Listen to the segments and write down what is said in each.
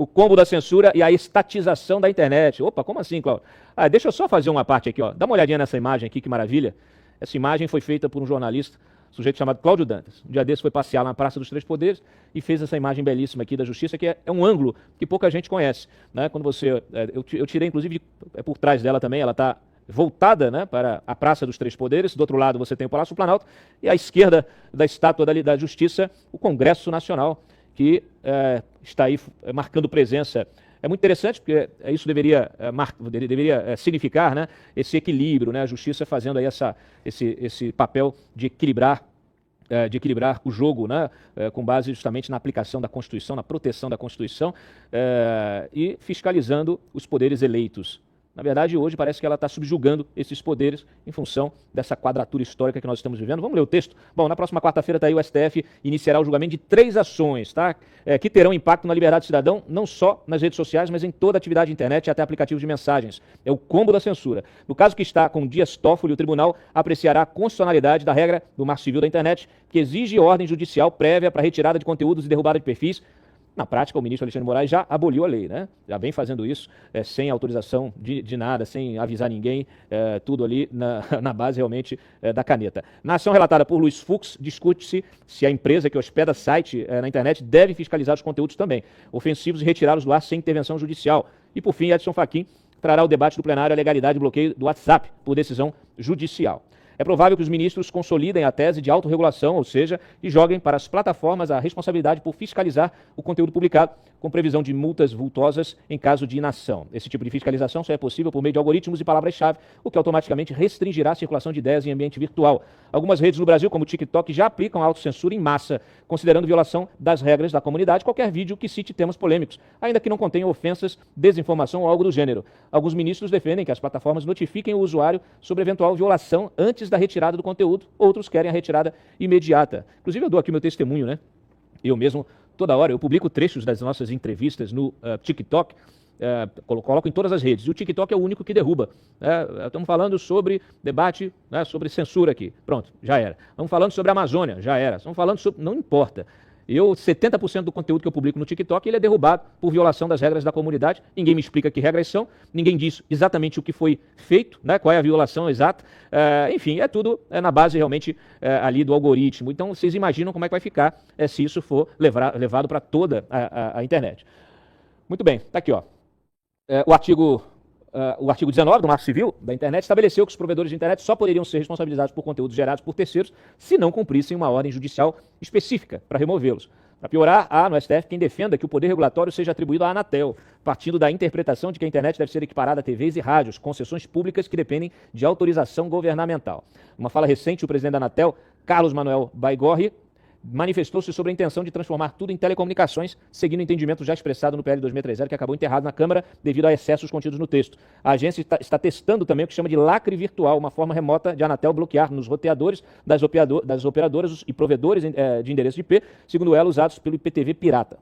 o combo da censura e a estatização da internet. Opa, como assim, Cláudio? Deixa eu só fazer uma parte aqui, ó. Dá uma olhadinha nessa imagem aqui, que maravilha. Essa imagem foi feita por um jornalista, um sujeito chamado Cláudio Dantas. Um dia desse foi passear na Praça dos Três Poderes e fez essa imagem belíssima aqui da Justiça, que é um ângulo que pouca gente conhece, né? Quando você... eu tirei, inclusive, por trás dela também, ela está voltada, né, para a Praça dos Três Poderes. Do outro lado você tem o Palácio do Planalto e à esquerda da estátua da Justiça, o Congresso Nacional, que está aí marcando presença. É muito interessante, porque isso deveria significar, né, esse equilíbrio, né, a Justiça fazendo aí esse papel de equilibrar o jogo, né, com base justamente na aplicação da Constituição, na proteção da Constituição, e fiscalizando os poderes eleitos. Na verdade, hoje parece que ela está subjugando esses poderes em função dessa quadratura histórica que nós estamos vivendo. Vamos ler o texto? Bom, na próxima quarta-feira, o STF iniciará o julgamento de 3 ações, tá? Que terão impacto na liberdade do cidadão, não só nas redes sociais, mas em toda a atividade de internet e até aplicativos de mensagens. É o combo da censura. No caso que está com Dias Toffoli, o tribunal apreciará a constitucionalidade da regra do Marco Civil da internet, que exige ordem judicial prévia para retirada de conteúdos e derrubada de perfis. Na prática, o ministro Alexandre de Moraes já aboliu a lei, né? Já vem fazendo isso sem autorização de nada, sem avisar ninguém, tudo ali na base realmente da caneta. Na ação relatada por Luiz Fux, discute-se se a empresa que hospeda site na internet deve fiscalizar os conteúdos também ofensivos e retirá-los do ar sem intervenção judicial. E, por fim, Edson Fachin trará ao debate do plenário a legalidade do bloqueio do WhatsApp por decisão judicial. É provável que os ministros consolidem a tese de autorregulação, ou seja, que joguem para as plataformas a responsabilidade por fiscalizar o conteúdo publicado, com previsão de multas vultosas em caso de inação. Esse tipo de fiscalização só é possível por meio de algoritmos e palavras-chave, o que automaticamente restringirá a circulação de ideias em ambiente virtual. Algumas redes no Brasil, como o TikTok, já aplicam a autocensura em massa, considerando violação das regras da comunidade qualquer vídeo que cite temas polêmicos, ainda que não contenha ofensas, desinformação ou algo do gênero. Alguns ministros defendem que as plataformas notifiquem o usuário sobre eventual violação antes da retirada do conteúdo, outros querem a retirada imediata. Inclusive, eu dou aqui o meu testemunho, né? Eu mesmo, toda hora, eu publico trechos das nossas entrevistas no TikTok, coloco em todas as redes, e o TikTok é o único que derruba. Estamos falando sobre debate, né, sobre censura aqui, pronto, já era. Estamos falando sobre a Amazônia, já era. Estamos falando sobre... não importa. 70% do conteúdo que eu publico no TikTok, ele é derrubado por violação das regras da comunidade. Ninguém me explica que regras são, ninguém diz exatamente o que foi feito, né, qual é a violação exata. Enfim, é tudo na base realmente ali do algoritmo. Então, vocês imaginam como é que vai ficar se isso for levado para toda a internet. Muito bem, está aqui, ó. O artigo 19 do Marco Civil da internet estabeleceu que os provedores de internet só poderiam ser responsabilizados por conteúdos gerados por terceiros se não cumprissem uma ordem judicial específica para removê-los. Para piorar, há no STF quem defenda que o poder regulatório seja atribuído à Anatel, partindo da interpretação de que a internet deve ser equiparada a TVs e rádios, concessões públicas que dependem de autorização governamental. Numa fala recente, o presidente da Anatel, Carlos Manuel Baigorre, manifestou-se sobre a intenção de transformar tudo em telecomunicações, seguindo o entendimento já expressado no PL 2630, que acabou enterrado na Câmara devido a excessos contidos no texto. A agência está testando também o que chama de lacre virtual, uma forma remota de Anatel bloquear nos roteadores das operadoras e provedores de endereço de IP, segundo ela, usados pelo IPTV pirata.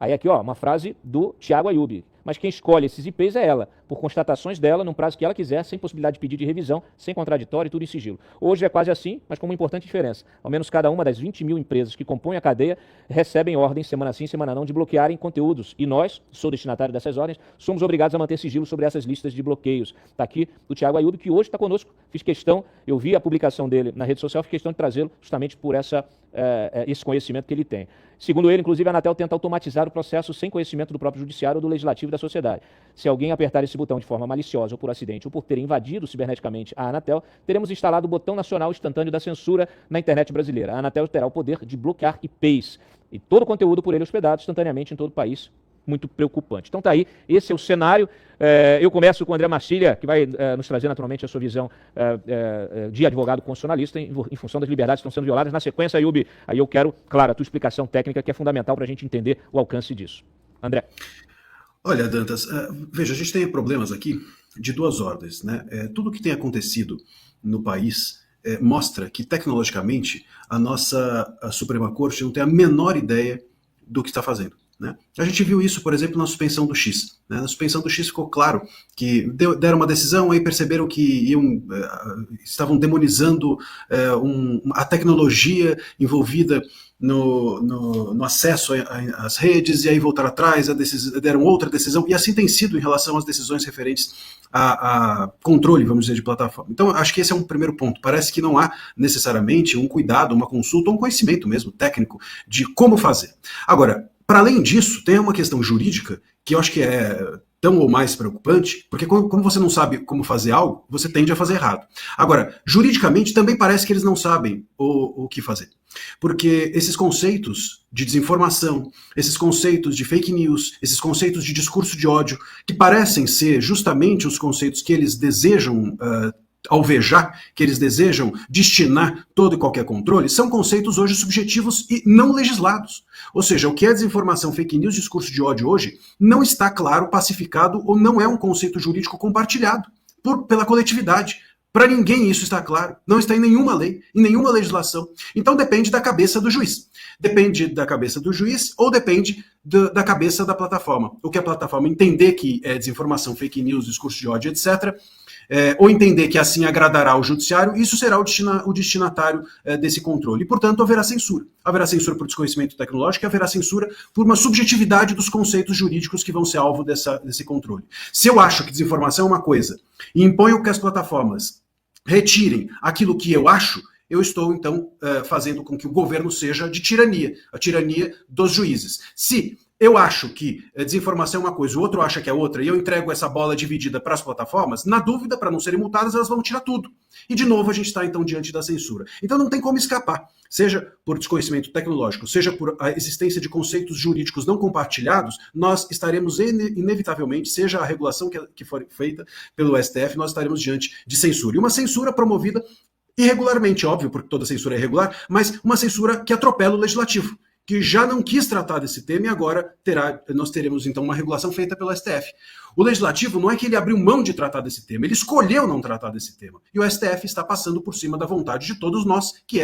Aí aqui, ó, uma frase do Thiago Ayub. Mas quem escolhe esses IPs é ela, por constatações dela, num prazo que ela quiser, sem possibilidade de pedido de revisão, sem contraditório e tudo em sigilo. Hoje é quase assim, mas com uma importante diferença. Ao menos cada uma das 20 mil empresas que compõem a cadeia recebem ordens, semana sim, semana não, de bloquearem conteúdos. E nós, sou destinatário dessas ordens, somos obrigados a manter sigilo sobre essas listas de bloqueios. Está aqui do Thiago Ayub, que hoje está conosco. Fiz questão, eu vi a publicação dele na rede social, fiz questão de trazê-lo justamente por esse conhecimento que ele tem. Segundo ele, inclusive, a Anatel tenta automatizar o processo sem conhecimento do próprio judiciário ou do legislativo e da sociedade. Se alguém apertar esse botão de forma maliciosa ou por acidente ou por ter invadido ciberneticamente a Anatel, teremos instalado o botão nacional instantâneo da censura na internet brasileira. A Anatel terá o poder de bloquear IPs e todo o conteúdo por ele hospedado instantaneamente em todo o país. Muito preocupante. Então tá aí, esse é o cenário. Eu começo com o André Massilha, que vai nos trazer naturalmente a sua visão de advogado constitucionalista em função das liberdades que estão sendo violadas. Na sequência, Ayub, aí eu quero, claro, a tua explicação técnica, que é fundamental para a gente entender o alcance disso. André. Olha, Dantas, veja, a gente tem problemas aqui de duas ordens, né? Tudo que tem acontecido no país mostra que, tecnologicamente, a nossa Suprema Corte não tem a menor ideia do que está fazendo. né? A gente viu isso, por exemplo, na suspensão do X. Né? Na suspensão do X ficou claro que deram uma decisão e perceberam que estavam demonizando a tecnologia envolvida no acesso às redes, e aí voltaram atrás, deram outra decisão, e assim tem sido em relação às decisões referentes a controle, vamos dizer, de plataforma. Então, acho que esse é um primeiro ponto. Parece que não há necessariamente um cuidado, uma consulta, um conhecimento mesmo técnico de como fazer. Agora, para além disso, tem uma questão jurídica que eu acho que é tão ou mais preocupante, porque como você não sabe como fazer algo, você tende a fazer errado. Agora, juridicamente, também parece que eles não sabem o que fazer. Porque esses conceitos de desinformação, esses conceitos de fake news, esses conceitos de discurso de ódio, que parecem ser justamente os conceitos que eles desejam alvejar, que eles desejam destinar todo e qualquer controle, são conceitos hoje subjetivos e não legislados. Ou seja, o que é desinformação, fake news, discurso de ódio hoje, não está claro, pacificado, ou não é um conceito jurídico compartilhado pela coletividade. Para ninguém isso está claro, não está em nenhuma lei, em nenhuma legislação. Então depende da cabeça do juiz. Depende da cabeça do juiz ou depende da cabeça da plataforma. O que a plataforma entender que é desinformação, fake news, discurso de ódio, etc., ou entender que assim agradará ao judiciário, isso será o destinatário desse controle. E, portanto, haverá censura. Haverá censura por desconhecimento tecnológico e haverá censura por uma subjetividade dos conceitos jurídicos que vão ser alvo desse controle. Se eu acho que desinformação é uma coisa e imponho que as plataformas retirem aquilo que eu acho, eu estou, então, fazendo com que o governo seja de tirania, a tirania dos juízes. Se eu acho que desinformação é uma coisa, o outro acha que é outra, e eu entrego essa bola dividida para as plataformas, na dúvida, para não serem multadas, elas vão tirar tudo. E, de novo, a gente está, então, diante da censura. Então, não tem como escapar, seja por desconhecimento tecnológico, seja por a existência de conceitos jurídicos não compartilhados, nós estaremos, inevitavelmente, seja a regulação que for feita pelo STF, nós estaremos diante de censura. E uma censura promovida irregularmente, óbvio, porque toda censura é irregular, mas uma censura que atropela o legislativo, que já não quis tratar desse tema e agora nós teremos então uma regulação feita pelo STF. O legislativo não é que ele abriu mão de tratar desse tema, ele escolheu não tratar desse tema. E o STF está passando por cima da vontade de todos nós, que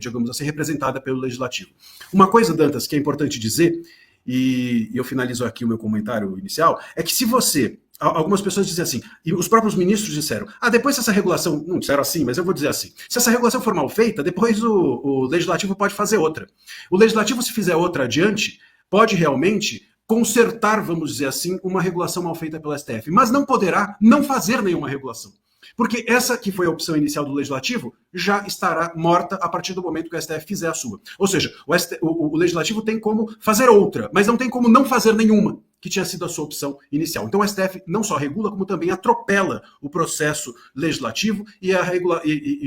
digamos assim, representada pelo legislativo. Uma coisa, Dantas, que é importante dizer, e eu finalizo aqui o meu comentário inicial, é que se você... Algumas pessoas dizem assim, e os próprios ministros disseram, depois se essa regulação, não disseram assim, mas eu vou dizer assim, se essa regulação for mal feita, depois o legislativo pode fazer outra. O legislativo, se fizer outra adiante, pode realmente consertar, vamos dizer assim, uma regulação mal feita pelo STF, mas não poderá não fazer nenhuma regulação. Porque essa que foi a opção inicial do legislativo já estará morta a partir do momento que o STF fizer a sua. Ou seja, o legislativo tem como fazer outra, mas não tem como não fazer nenhuma, que tinha sido a sua opção inicial. Então o STF não só regula, como também atropela o processo legislativo e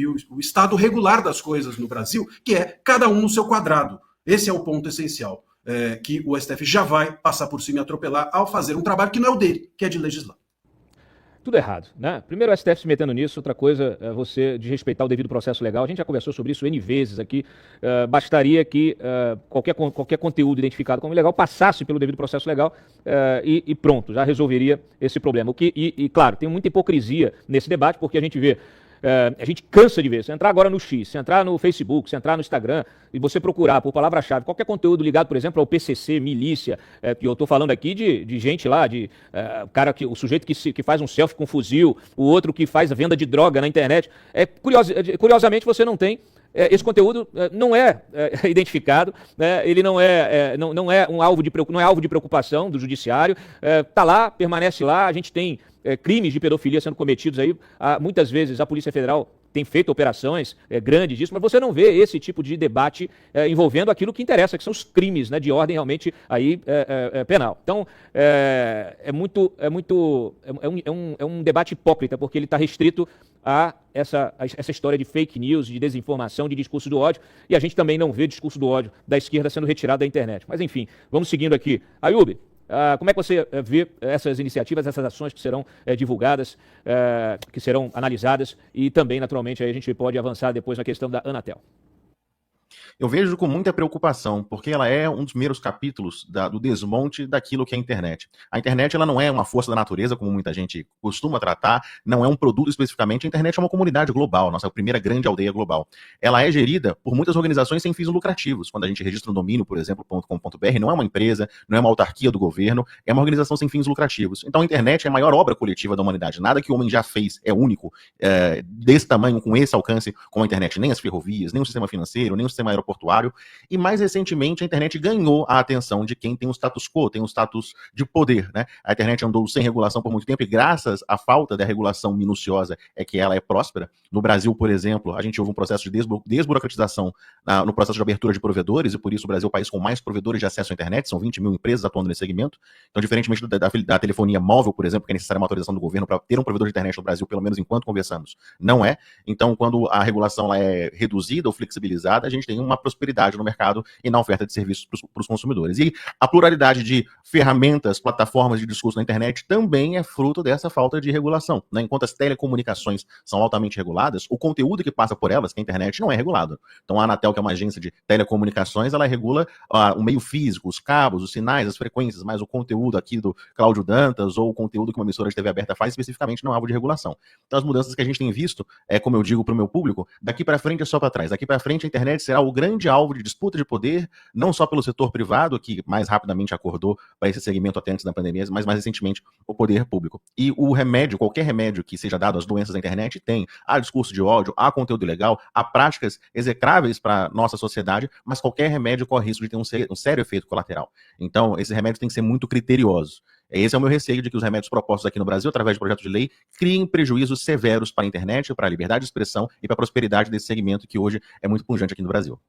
o estado regular das coisas no Brasil, que é cada um no seu quadrado. Esse é o ponto essencial, que o STF já vai passar por cima e atropelar ao fazer um trabalho que não é o dele, que é de legislar. Tudo errado, né? Primeiro o STF se metendo nisso, outra coisa é você desrespeitar o devido processo legal. A gente já conversou sobre isso N vezes aqui. Bastaria que qualquer conteúdo identificado como ilegal passasse pelo devido processo legal e pronto, já resolveria esse problema. Claro, tem muita hipocrisia nesse debate, porque a gente vê... a gente cansa de ver. Se entrar agora no X, se entrar no Facebook, se entrar no Instagram e você procurar por palavra-chave qualquer conteúdo ligado, por exemplo, ao PCC, milícia, que eu estou falando aqui de gente lá, o sujeito que faz um selfie com fuzil, o outro que faz a venda de droga na internet. Curiosamente, você não tem. Esse conteúdo não é identificado, né? Ele não é alvo de preocupação do judiciário, está lá, permanece lá, a gente tem crimes de pedofilia sendo cometidos aí, muitas vezes a Polícia Federal tem feito operações grandes disso, mas você não vê esse tipo de debate envolvendo aquilo que interessa, que são os crimes, né, de ordem realmente aí, penal. Então, é um debate hipócrita, porque ele está restrito a essa história de fake news, de desinformação, de discurso do ódio, e a gente também não vê discurso do ódio da esquerda sendo retirado da internet. Mas enfim, vamos seguindo aqui. Ayub, como é que você vê essas iniciativas, essas ações que serão divulgadas, que serão analisadas e também, naturalmente, aí a gente pode avançar depois na questão da Anatel? Eu vejo com muita preocupação, porque ela é um dos primeiros capítulos do desmonte daquilo que é a internet. A internet ela não é uma força da natureza, como muita gente costuma tratar, não é um produto especificamente. A internet é uma comunidade global, nossa primeira grande aldeia global. Ela é gerida por muitas organizações sem fins lucrativos. Quando a gente registra um domínio, por exemplo, .com.br, não é uma empresa, não é uma autarquia do governo, é uma organização sem fins lucrativos. Então a internet é a maior obra coletiva da humanidade. Nada que o homem já fez é único, desse tamanho, com esse alcance, como a internet. Nem as ferrovias, nem o sistema financeiro, nem o sistema aeroportuário. E mais recentemente a internet ganhou a atenção de quem tem um status quo, tem um status de poder, né? A internet andou sem regulação por muito tempo e graças à falta da regulação minuciosa é que ela é próspera. No Brasil, por exemplo, a gente houve um processo de desburocratização no processo de abertura de provedores, e por isso o Brasil é o país com mais provedores de acesso à internet, são 20 mil empresas atuando nesse segmento. Então, diferentemente da telefonia móvel, por exemplo, que é necessária uma autorização do governo para ter um provedor de internet no Brasil, pelo menos enquanto conversamos, não é. Então, quando a regulação ela é reduzida ou flexibilizada, a gente tem uma prosperidade no mercado e na oferta de serviços para os consumidores. E a pluralidade de ferramentas, plataformas de discurso na internet também é fruto dessa falta de regulação, né? Enquanto as telecomunicações são altamente reguladas, o conteúdo que passa por elas, que é a internet, não é regulado. Então a Anatel, que é uma agência de telecomunicações, ela regula o meio físico, os cabos, os sinais, as frequências, mas o conteúdo aqui do Cláudio Dantas ou o conteúdo que uma emissora de TV aberta faz, especificamente não é alvo de regulação. Então as mudanças que a gente tem visto, como eu digo para o meu público, daqui para frente é só para trás. Daqui para frente a internet será o grande alvo de disputa de poder, não só pelo setor privado, que mais rapidamente acordou para esse segmento até antes da pandemia, mas mais recentemente o poder público. E o remédio, qualquer remédio que seja dado às doenças da internet tem. Há discurso de ódio, há conteúdo ilegal, há práticas execráveis para nossa sociedade, mas qualquer remédio corre risco de ter um sério efeito colateral. Então, esses remédios têm que ser muito criteriosos. Esse é o meu receio de que os remédios propostos aqui no Brasil, através de projetos de lei, criem prejuízos severos para a internet, para a liberdade de expressão e para a prosperidade desse segmento que hoje é muito pungente aqui no Brasil.